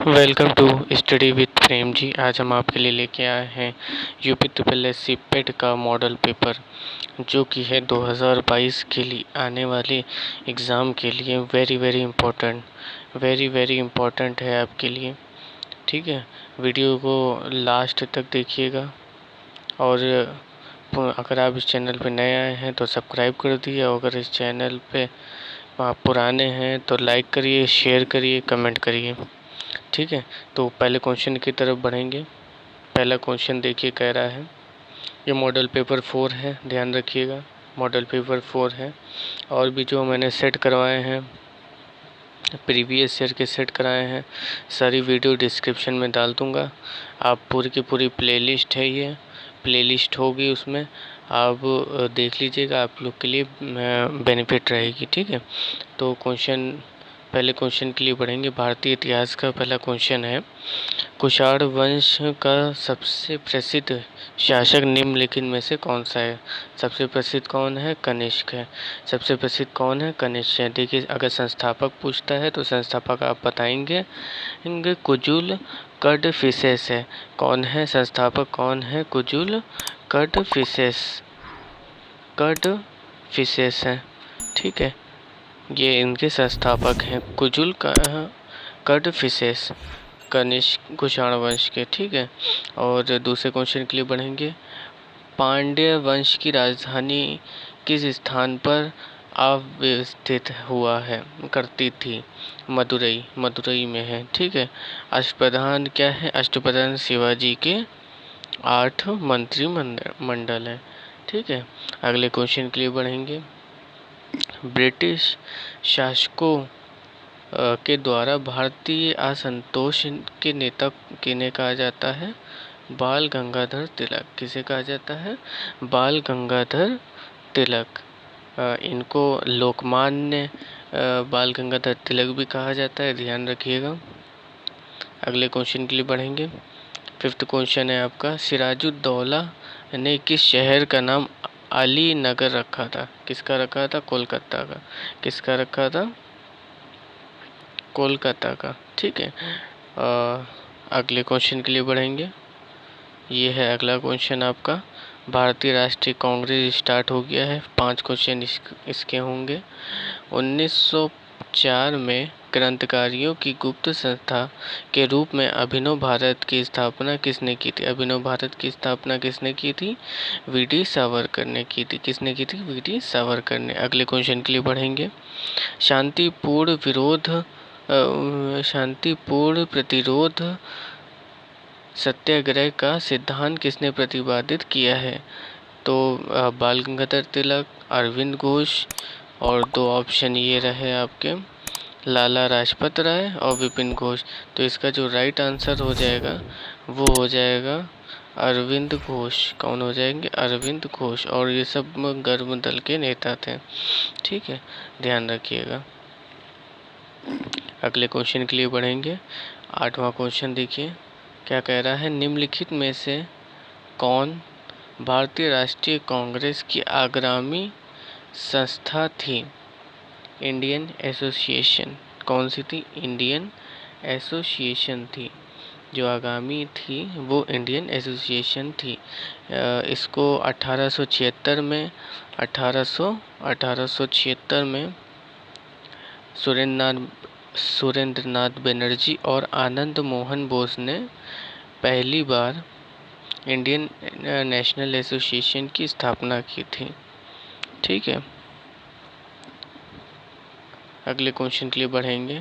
Welcome to study with Prem ji. आज हम आपके लिए लेके आए हैं यूपी ट्रिपल एस सी पेट का मॉडल पेपर, जो कि है 2022 के लिए आने वाले एग्ज़ाम के लिए वेरी इम्पोर्टेंट है आपके लिए। ठीक है, वीडियो को लास्ट तक देखिएगा और अगर आप इस चैनल पे नए आए हैं तो सब्सक्राइब कर दिए, और अगर इस चैनल पे आप पुराने हैं तो लाइक करिए, शेयर करिए, कमेंट करिए। ठीक है, तो पहले क्वेश्चन की तरफ बढ़ेंगे। पहला क्वेश्चन देखिए, कह रहा है ये मॉडल पेपर 4 है, ध्यान रखिएगा मॉडल पेपर 4 है। और भी जो मैंने सेट करवाए हैं, प्रीवियस ईयर के सेट कराए हैं, सारी वीडियो डिस्क्रिप्शन में डाल दूँगा। आप पूरी की पूरी प्लेलिस्ट है, ये प्लेलिस्ट होगी, उसमें आप देख लीजिएगा, आप लोग के लिए बेनिफिट रहेगी। ठीक है, तो पहले क्वेश्चन के लिए बढ़ेंगे। भारतीय इतिहास का पहला क्वेश्चन है, कुषाण वंश का सबसे प्रसिद्ध शासक निम्नलिखित में से कौन सा है? सबसे प्रसिद्ध कौन है? कनिष्क है। सबसे प्रसिद्ध कौन है? कनिष्क है। देखिए, अगर संस्थापक पूछता है तो संस्थापक आप बताएंगे कुजुल कड़फिसेस है। कौन है संस्थापक? कौन है? कुजुल कड़फिसेस है। ठीक है, ये इनके संस्थापक हैं, कुजुल कड़फिसेस, कनिष्क कुषाण वंश के। ठीक है, और दूसरे क्वेश्चन के लिए बढ़ेंगे। पांड्य वंश की राजधानी किस स्थान पर अवस्थित हुआ है करती थी? मदुरई में है। ठीक है, अष्टप्रधान क्या है? अष्टप्रधान शिवाजी के 8 मंत्रिमंडल है। ठीक है, अगले क्वेश्चन के लिए बढ़ेंगे। ब्रिटिश शासकों के द्वारा भारतीय असंतोष के नेता किन्हें कहा जाता है? बाल गंगाधर तिलक। किसे कहा जाता है? बाल गंगाधर तिलक। इनको लोकमान्य बाल गंगाधर तिलक भी कहा जाता है, ध्यान रखिएगा। अगले क्वेश्चन के लिए बढ़ेंगे। 5th क्वेश्चन है आपका, सिराजुद्दौला ने किस शहर का नाम अली नगर रखा था? किसका रखा था? कोलकाता का। किसका रखा था? कोलकाता का। ठीक है, अगले क्वेश्चन के लिए बढ़ेंगे। ये है अगला क्वेश्चन आपका, भारतीय राष्ट्रीय कांग्रेस स्टार्ट हो गया है। 5 क्वेश्चन इसके होंगे। 1904 में क्रांतिकारियों की गुप्त संस्था के रूप में अभिनव भारत की स्थापना किसने की थी? अभिनव भारत की स्थापना किसने की थी? वी.डी. सावरकर ने की थी। किसने की थी? वी.डी. सावरकर ने। अगले क्वेश्चन के लिए बढ़ेंगे। शांतिपूर्ण प्रतिरोध सत्याग्रह का सिद्धांत किसने प्रतिपादित किया है? तो बाल गंगाधर तिलक, अरविंद घोष, और 2 ऑप्शन ये रहे आपके, लाला लाजपत राय और विपिन घोष। तो इसका जो राइट आंसर हो जाएगा वो हो जाएगा अरविंद घोष। कौन हो जाएंगे? अरविंद घोष। और ये सब गर्म दल के नेता थे। ठीक है, ध्यान रखिएगा। अगले क्वेश्चन के लिए बढ़ेंगे। 8वां क्वेश्चन देखिए, क्या कह रहा है? निम्नलिखित में से कौन भारतीय राष्ट्रीय कांग्रेस की आगामी संस्था थी? Indian association. कौन सी थी? इंडियन एसोसिएशन थी। जो आगामी थी वो इंडियन एसोसिएशन थी। इसको 1876 में सुरेंद्रनाथ बनर्जी और आनंद मोहन बोस ने पहली बार इंडियन नेशनल एसोसिएशन की स्थापना की थी। ठीक है, अगले क्वेश्चन के लिए बढ़ेंगे।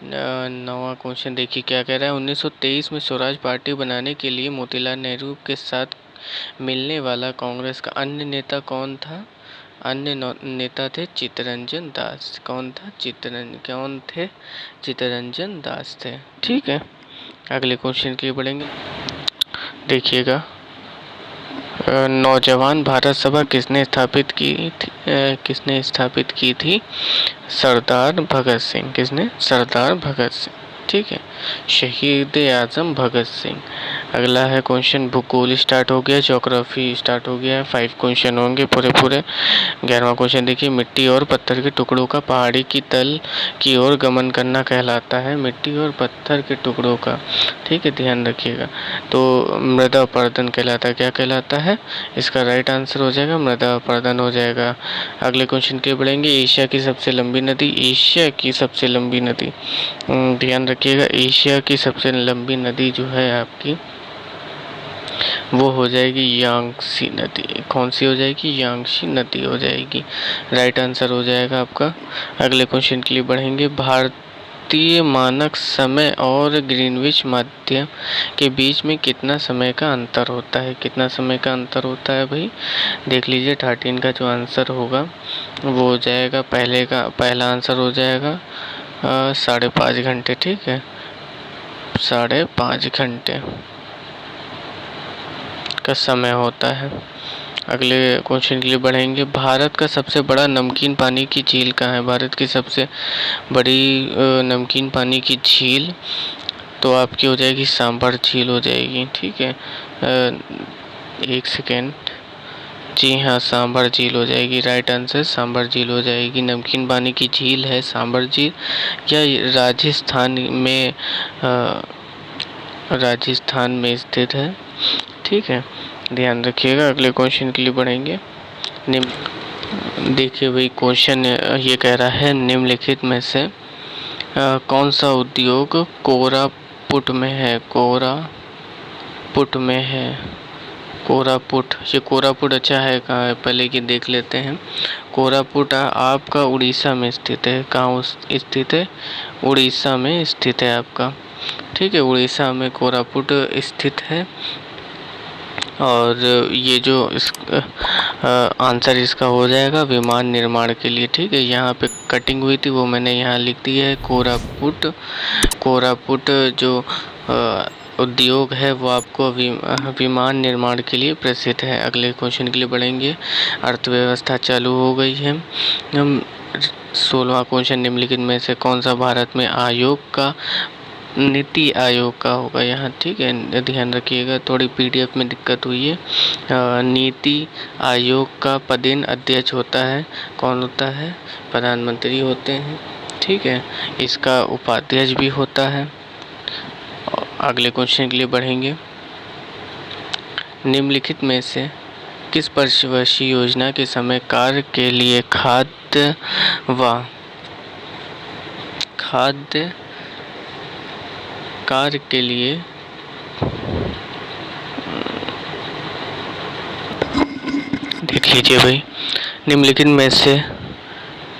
9वां क्वेश्चन देखिए, क्या कह रहा है? 1923 में स्वराज पार्टी बनाने के लिए मोतीलाल नेहरू के साथ मिलने वाला कांग्रेस का अन्य नेता कौन था? अन्य नेता थे चित्तरंजन दास। कौन था? चित्तरंजन दास थे। ठीक है, अगले क्वेश्चन के लिए बढ़ेंगे। देखिएगा, नौजवान भारत सभा किसने स्थापित की थी? सरदार भगत सिंह। किसने? सरदार भगत सिंह। ठीक है, शहीद आजम भगत सिंह। अगला है क्वेश्चन, भूगोल स्टार्ट हो गया, ज्योग्राफी स्टार्ट हो गया। 5 क्वेश्चन होंगे पूरे। 11वां क्वेश्चन देखिए, मिट्टी और पत्थर के टुकड़ों का पहाड़ी की तल की ओर गमन करना कहलाता है। मिट्टी और पत्थर के टुकड़ों का, ठीक है, ध्यान रखिएगा। तो मृदा अपरदन कहलाता है। क्या कहलाता है? इसका राइट आंसर हो जाएगा मृदा अपरदन हो जाएगा। अगले क्वेश्चन के बढ़ेंगे, एशिया की सबसे लंबी नदी। एशिया की सबसे लंबी नदी, ध्यान रखिएगा, एशिया की सबसे लंबी नदी जो है आपकी वो हो जाएगी यांगसी नदी। कौन सी हो जाएगी? यांगसी नदी हो जाएगी। राइट आंसर हो जाएगा आपका। अगले क्वेश्चन के लिए बढ़ेंगे, भारतीय मानक समय और ग्रीनविच मध्य के बीच में कितना समय का अंतर होता है? कितना समय का अंतर होता है भाई? देख लीजिए, 13 का जो आंसर होगा वो हो जाएगा, पहला आंसर हो जाएगा 5.5 घंटे। ठीक है, 5.5 घंटे का समय होता है। अगले क्वेश्चन के लिए बढ़ेंगे, भारत का सबसे बड़ा नमकीन पानी की झील कहाँ है? भारत की सबसे बड़ी नमकीन पानी की झील तो आपकी हो जाएगी सांभर झील हो जाएगी। ठीक है, एक सेकेंड, जी हाँ, सांभर झील हो जाएगी। राइट आंसर सांभर झील हो जाएगी। नमकीन पानी की झील है सांभर झील, या राजस्थान में स्थित है। ठीक है, ध्यान रखिएगा। अगले क्वेश्चन के लिए बढ़ेंगे। देखिए भाई, क्वेश्चन ये कह रहा है, निम्नलिखित में से कौन सा उद्योग कोरापुट में है? कोरापुट में है, कोरापुट। ये कोरापुट अच्छा है कहाँ है पहले की देख लेते हैं। कोरापुट आपका उड़ीसा में स्थित है। कहाँ स्थित है? उड़ीसा में स्थित है आपका। ठीक है, उड़ीसा में कोरापुट स्थित है। और ये जो आंसर इसका हो जाएगा विमान निर्माण के लिए। ठीक है, यहाँ पे कटिंग हुई थी वो मैंने यहाँ लिख दी है। कोरापुट जो उद्योग है वो आपको विमान निर्माण के लिए प्रसिद्ध है। अगले क्वेश्चन के लिए बढ़ेंगे। अर्थव्यवस्था चालू हो गई है। 16वां क्वेश्चन, निम्नलिखित में से कौन सा भारत में नीति आयोग का होगा यहाँ? ठीक है, ध्यान रखिएगा, थोड़ी PDF में दिक्कत हुई है। नीति आयोग का पदेन अध्यक्ष होता है, कौन होता है? प्रधानमंत्री होते हैं। ठीक है, इसका उपाध्यक्ष भी होता है। अगले क्वेश्चन के लिए बढ़ेंगे। निम्नलिखित में से किस पंचवर्षीय योजना के समय कार्य के लिए खाद्य कार्य के लिए देख लीजिए भाई, निम्नलिखित में से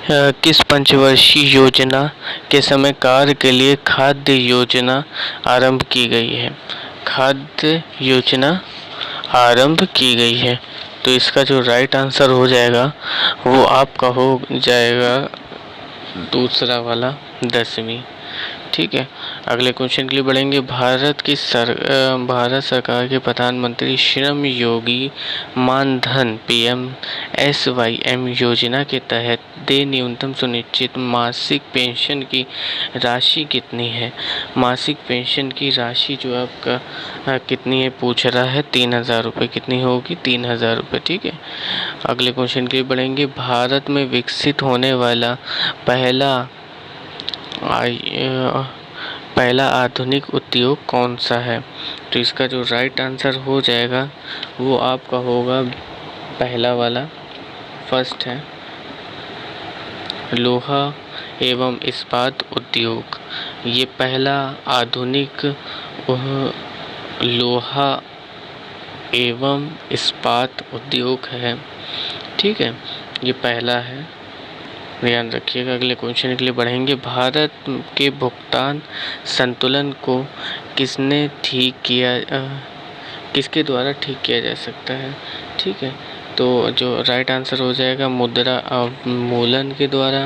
किस पंचवर्षीय योजना के समय कार्य के लिए खाद्य योजना आरंभ की गई है? खाद्य योजना आरंभ की गई है। तो इसका जो राइट आंसर हो जाएगा वो आपका हो जाएगा दूसरा वाला, 10वीं। ठीक है, अगले क्वेश्चन के लिए बढ़ेंगे। भारत सरकार के प्रधानमंत्री श्रम योगी मानधन PMSYM योजना के तहत देय न्यूनतम सुनिश्चित मासिक पेंशन की राशि कितनी है? मासिक पेंशन की राशि जो आपका कितनी है पूछ रहा है, 3000 रुपये। कितनी होगी? 3000 रुपये। ठीक है, अगले क्वेश्चन के लिए बढ़ेंगे। भारत में विकसित होने वाला पहला आधुनिक उद्योग कौन सा है? तो इसका जो राइट आंसर हो जाएगा वो आपका होगा पहला वाला, फर्स्ट है, लोहा एवं इस्पात उद्योग। ये पहला आधुनिक लोहा एवं इस्पात उद्योग है। ठीक है, ये पहला है, ध्यान रखिएगा। अगले क्वेश्चन के लिए बढ़ेंगे। भारत के भुगतान संतुलन को किसके द्वारा ठीक किया जा सकता है? ठीक है, तो जो राइट आंसर हो जाएगा मुद्रा अवमूलन के द्वारा,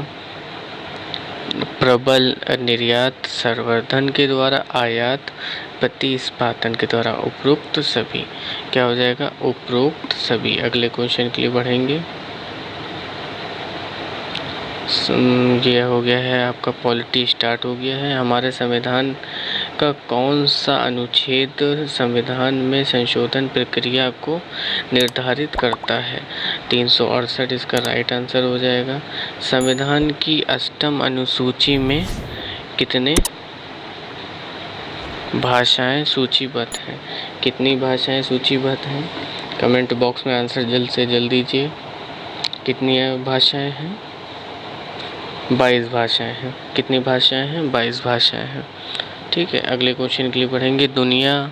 प्रबल निर्यात संवर्धन के द्वारा, आयात प्रतिस्पादन के द्वारा। उपरोक्त सभी क्या हो जाएगा? उपरोक्त सभी। अगले क्वेश्चन के लिए बढ़ेंगे। ये हो गया है आपका पॉलिटी स्टार्ट हो गया है। हमारे संविधान का कौन सा अनुच्छेद संविधान में संशोधन प्रक्रिया को निर्धारित करता है? 368 इसका राइट आंसर हो जाएगा। संविधान की अष्टम अनुसूची में कितने भाषाएं सूचीबद्ध हैं? कितनी भाषाएं सूचीबद्ध हैं? कमेंट बॉक्स में आंसर जल्द से जल्द दीजिए। कितनी भाषाएं हैं? 22 भाषाएं हैं। कितनी भाषाएं हैं? 22 भाषाएं हैं। ठीक है, अगले क्वेश्चन के लिए बढ़ेंगे। दुनिया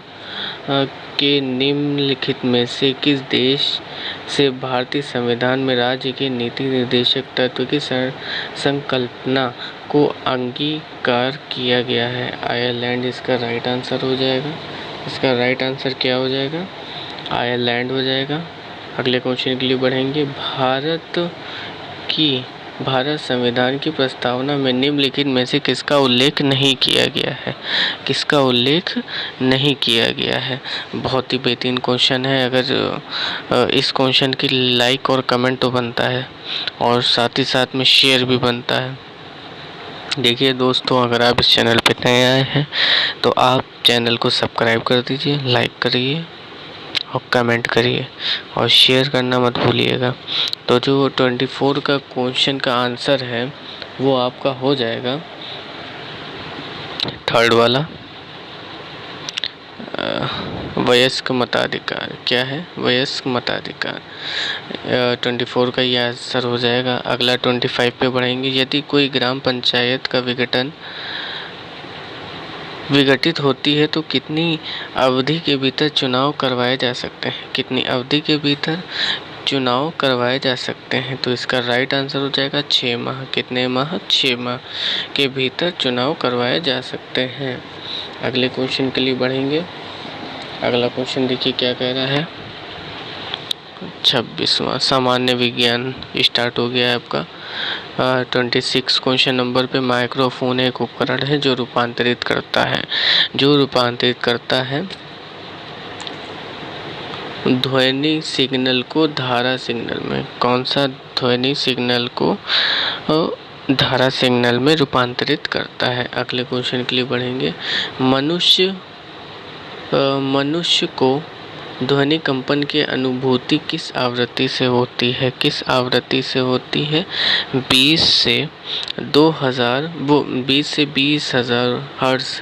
के निम्नलिखित में से किस देश से भारतीय संविधान में राज्य के नीति निर्देशक तत्व की संकल्पना को अंगीकार किया गया है? आयरलैंड इसका राइट आंसर हो जाएगा। इसका राइट आंसर क्या हो जाएगा? आयरलैंड हो जाएगा। अगले क्वेश्चन के लिए बढ़ेंगे। भारत संविधान की प्रस्तावना में निम्नलिखित में से किसका उल्लेख नहीं किया गया है? किसका उल्लेख नहीं किया गया है? बहुत ही बेहतरीन क्वेश्चन है। अगर इस क्वेश्चन की लाइक और कमेंट तो बनता है और साथ ही साथ में शेयर भी बनता है। देखिए दोस्तों, अगर आप इस चैनल पर नए आए हैं तो आप चैनल को सब्सक्राइब कर दीजिए, लाइक करिए और कमेंट करिए और शेयर करना मत भूलिएगा। तो जो 24 का क्वेश्चन का आंसर है वो आपका हो जाएगा थर्ड वाला, वयस्क मताधिकार। क्या है? वयस्क मताधिकार। 24 का ये आंसर हो जाएगा। अगला 25 पे बढ़ेंगे। यदि कोई ग्राम पंचायत का विघटित होती है तो कितनी अवधि के भीतर चुनाव करवाए जा सकते हैं? कितनी अवधि के भीतर चुनाव करवाए जा सकते हैं? तो इसका राइट आंसर हो जाएगा 6 माह। कितने माह? 6 माह के भीतर चुनाव करवाए जा सकते हैं। अगले क्वेश्चन के लिए बढ़ेंगे। अगला क्वेश्चन देखिए क्या कह रहा है। 26वां सामान्य विज्ञान स्टार्ट हो गया है आपका। 26 क्वेश्चन नंबर पे माइक्रोफोन एक उपकरण है जो रूपांतरित करता है ध्वनि सिग्नल को धारा सिग्नल में। कौन सा ध्वनि सिग्नल को धारा सिग्नल में रूपांतरित करता है? अगले क्वेश्चन के लिए बढ़ेंगे। मनुष्य को ध्वनि कंपन की अनुभूति किस आवृत्ति से होती है? किस आवृत्ति से होती है? 20 से 20,000 हर्ट्ज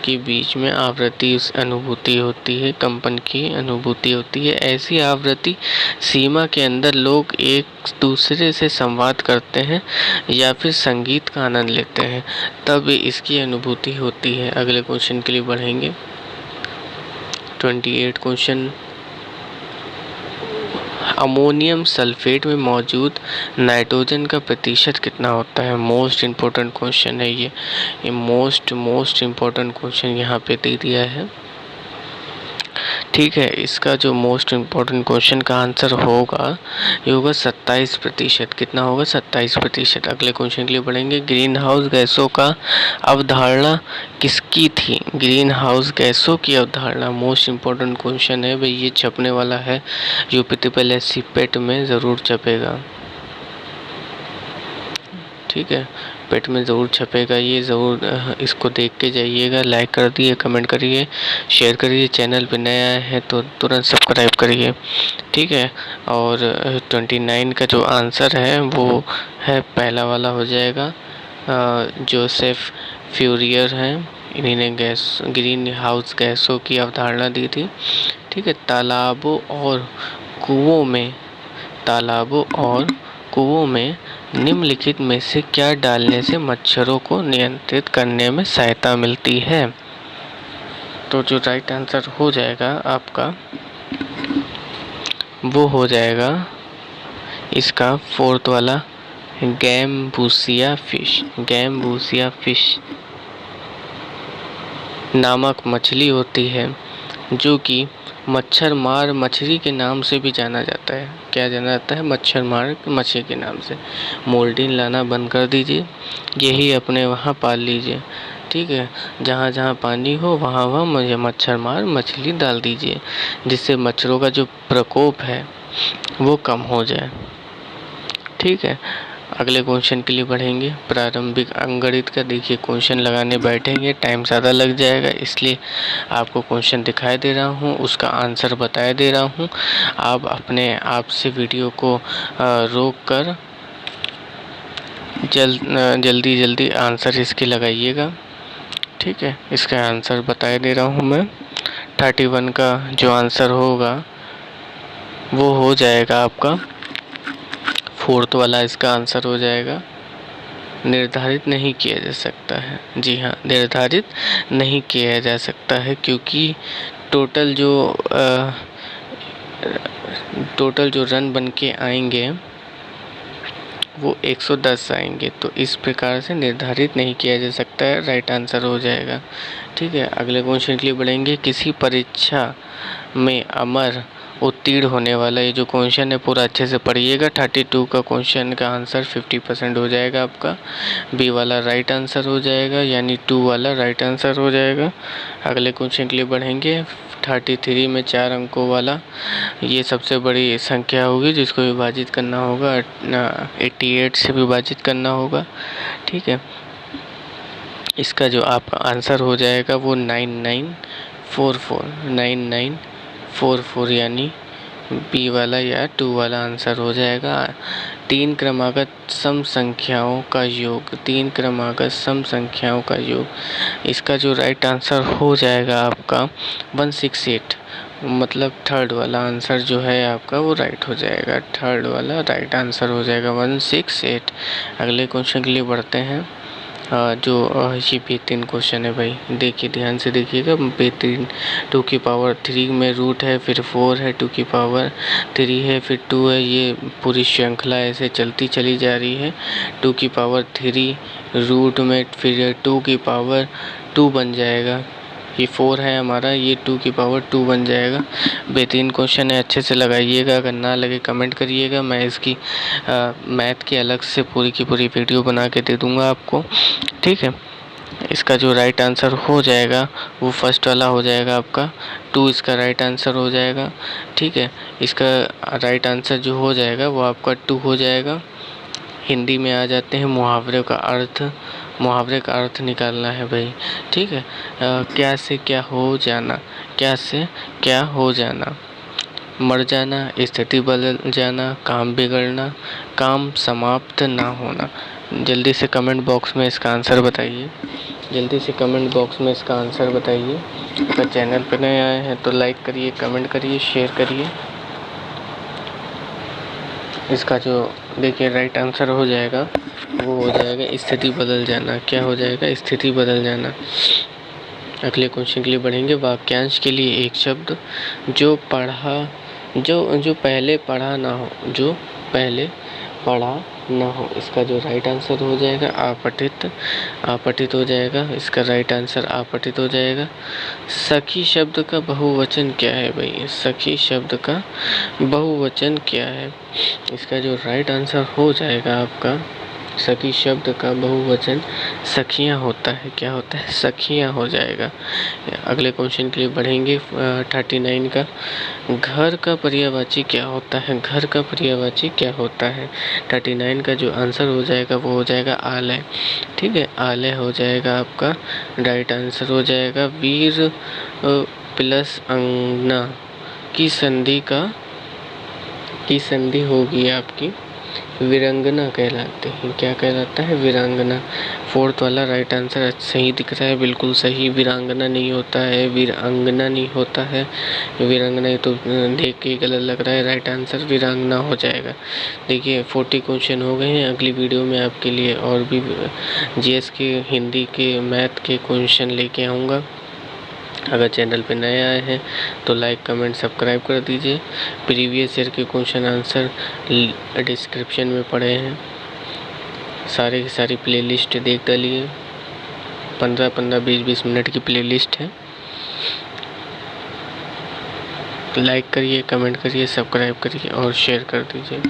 के बीच में आवृत्ति अनुभूति होती है, कंपन की अनुभूति होती है। ऐसी आवृत्ति सीमा के अंदर लोग एक दूसरे से संवाद करते हैं या फिर संगीत का आनंद लेते हैं, तब इसकी अनुभूति होती है। अगले क्वेश्चन के लिए बढ़ेंगे। 28 क्वेश्चन। अमोनियम सल्फेट में मौजूद नाइट्रोजन का प्रतिशत कितना होता है? मोस्ट इम्पोर्टेंट क्वेश्चन है ये मोस्ट इम्पोर्टेंट क्वेश्चन यहाँ पे दे दिया है। ठीक है, इसका जो मोस्ट इम्पोर्टेंट क्वेश्चन का आंसर होगा ये होगा 27%। कितना होगा? 27%। अगले क्वेश्चन के लिए बढ़ेंगे। ग्रीन हाउस गैसों का अवधारणा किसकी थी? ग्रीन हाउस गैसों की अवधारणा मोस्ट इम्पोर्टेंट क्वेश्चन है भाई। ये छपने वाला है UPTPL पेट में ज़रूर छपेगा। ठीक है, पेट में ज़रूर छपेगा ये, ज़रूर इसको देख के जाइएगा। लाइक कर दिए, कमेंट करिए, शेयर करिए। चैनल पे नया है तो तुरंत सब्सक्राइब करिए। ठीक है, और 29 का जो आंसर है वो है पहला वाला हो जाएगा। जोसेफ फ्यूरियर हैं, इन्हीं ने ग्रीन हाउस गैसों की अवधारणा दी थी। ठीक है, तालाबों और कुओं में निम्नलिखित में से क्या डालने से मच्छरों को नियंत्रित करने में सहायता मिलती है? तो जो राइट आंसर हो जाएगा आपका वो हो जाएगा इसका फोर्थ वाला, गैम्बूसिया फिश नामक मछली होती है जो कि मच्छर मार मछली के नाम से भी जाना जाता है। क्या जाना जाता है? मच्छर मार मछली के नाम से। मोल्डिन लाना बंद कर दीजिए, यही अपने वहाँ पाल लीजिए। ठीक है, जहाँ जहाँ पानी हो वहाँ वहाँ मुझे मच्छर मार मछली डाल दीजिए, जिससे मच्छरों का जो प्रकोप है वो कम हो जाए। ठीक है, अगले क्वेश्चन के लिए बढ़ेंगे। प्रारंभिक अंकगणित का देखिए क्वेश्चन लगाने बैठेंगे, टाइम ज़्यादा लग जाएगा, इसलिए आपको क्वेश्चन दिखाई दे रहा हूँ, उसका आंसर बताया दे रहा हूँ। आप अपने आप से वीडियो को रोक कर जल्दी जल्दी आंसर इसके लगाइएगा, ठीक है। इसका आंसर बताया दे रहा हूँ मैं। 31 का जो आंसर होगा वो हो जाएगा आपका 4th वाला, इसका आंसर हो जाएगा। निर्धारित नहीं किया जा सकता है, जी हाँ, निर्धारित नहीं किया जा सकता है, क्योंकि टोटल जो रन बन के आएंगे वो 110 आएंगे, तो इस प्रकार से निर्धारित नहीं किया जा सकता है, राइट आंसर हो जाएगा, ठीक है। अगले क्वेश्चन के लिए बढ़ेंगे। किसी परीक्षा में अमर उत्तीर्ण होने वाला, ये जो क्वेश्चन है पूरा अच्छे से पढ़िएगा। 32 का क्वेश्चन का आंसर 50% हो जाएगा आपका। बी वाला राइट आंसर हो जाएगा, यानी 2 वाला राइट आंसर हो जाएगा। अगले क्वेश्चन के लिए बढ़ेंगे। 33 में 4 अंकों वाला, ये सबसे बड़ी संख्या होगी जिसको विभाजित करना होगा, 88 से विभाजित करना होगा, ठीक है। इसका जो आपका आंसर हो जाएगा वो 9944 यानी बी वाला या 2 वाला आंसर हो जाएगा। 3 क्रमागत सम संख्याओं का योग, 3 क्रमागत सम संख्याओं का योग, इसका जो राइट आंसर हो जाएगा आपका 168, मतलब 3rd वाला आंसर जो है आपका वो राइट हो जाएगा। 3rd वाला राइट आंसर हो जाएगा 168। अगले क्वेश्चन के लिए बढ़ते हैं। जो ये बेहतरीन क्वेश्चन है भाई, देखिए ध्यान से देखिएगा। बेहतरीन 2 की पावर 3 में रूट है, फिर 4 है, 2 की पावर 3 है, फिर 2 है, ये पूरी श्रृंखला ऐसे चलती चली जा रही है। 2 की पावर 3 रूट में, फिर 2 की पावर 2 बन जाएगा, ये 4 है हमारा, ये 2 की पावर 2 बन जाएगा। बेहतरीन क्वेश्चन है, अच्छे से लगाइएगा, अगर ना लगे कमेंट करिएगा, मैं इसकी मैथ की अलग से पूरी की पूरी वीडियो बना के दे दूँगा आपको, ठीक है। इसका जो राइट आंसर हो जाएगा वो फर्स्ट वाला हो जाएगा आपका, 2 इसका राइट आंसर हो जाएगा, ठीक है। इसका राइट आंसर जो हो जाएगा वो आपका 2 हो जाएगा। हिंदी में आ जाते हैं मुहावरे का अर्थ, मुहावरे का अर्थ निकालना है भाई, ठीक है। क्या से क्या हो जाना, क्या से क्या हो जाना, मर जाना, स्थिति बदल जाना, काम बिगड़ना, काम समाप्त ना होना। जल्दी से कमेंट बॉक्स में इसका आंसर बताइए, जल्दी से कमेंट बॉक्स में इसका आंसर बताइए। अगर चैनल पर नए आए हैं तो लाइक करिए, कमेंट करिए, शेयर करिए। इसका जो देखिए राइट आंसर हो जाएगा वो हो जाएगा स्थिति बदल जाना। क्या हो जाएगा? स्थिति बदल जाना। अगले क्वेश्चन के लिए बढ़ेंगे। वाक्यांश के लिए एक शब्द जो पहले पढ़ा ना हो, जो पहले पढ़ा ना हो, इसका जो राइट आंसर हो जाएगा आपठित, आपठित हो जाएगा। इसका राइट आंसर आपठित हो जाएगा। सखी शब्द का बहुवचन क्या है भाई? सखी शब्द का बहुवचन क्या है? इसका जो राइट आंसर हो जाएगा आपका, सखी शब्द का बहुवचन सखियाँ होता है। क्या होता है? सखियाँ हो जाएगा। अगले क्वेश्चन के लिए बढ़ेंगे। 39 का घर का पर्यायवाची क्या होता है? घर का पर्यायवाची क्या होता है? 39 का जो आंसर हो जाएगा वो हो जाएगा आलय। ठीक है, आलय हो जाएगा आपका राइट आंसर हो जाएगा। वीर प्लस अंगना की संधि होगी आपकी वीरांगना कहलाते हैं। क्या कहलाता है? वीरांगना। 4th वाला राइट आंसर सही दिख रहा है, बिल्कुल सही। वीरांगना नहीं होता है, वीरांगना नहीं होता है। वीरांगना ये तो देख के गलत लग रहा है। राइट आंसर वीरांगना हो जाएगा। देखिए 40 क्वेश्चन हो गए हैं। अगली वीडियो में आपके लिए और भी जीएस के, हिंदी के, मैथ के क्वेश्चन लेके आऊँगा। अगर चैनल पे नए आए हैं तो लाइक, कमेंट, सब्सक्राइब कर दीजिए। प्रीवियस ईयर के क्वेश्चन आंसर डिस्क्रिप्शन में पड़े हैं। सारे की सारी प्लेलिस्ट देख डालिए। 15-15, 20-20 मिनट की प्लेलिस्ट है। लाइक करिए, कमेंट करिए, सब्सक्राइब करिए और शेयर कर दीजिए।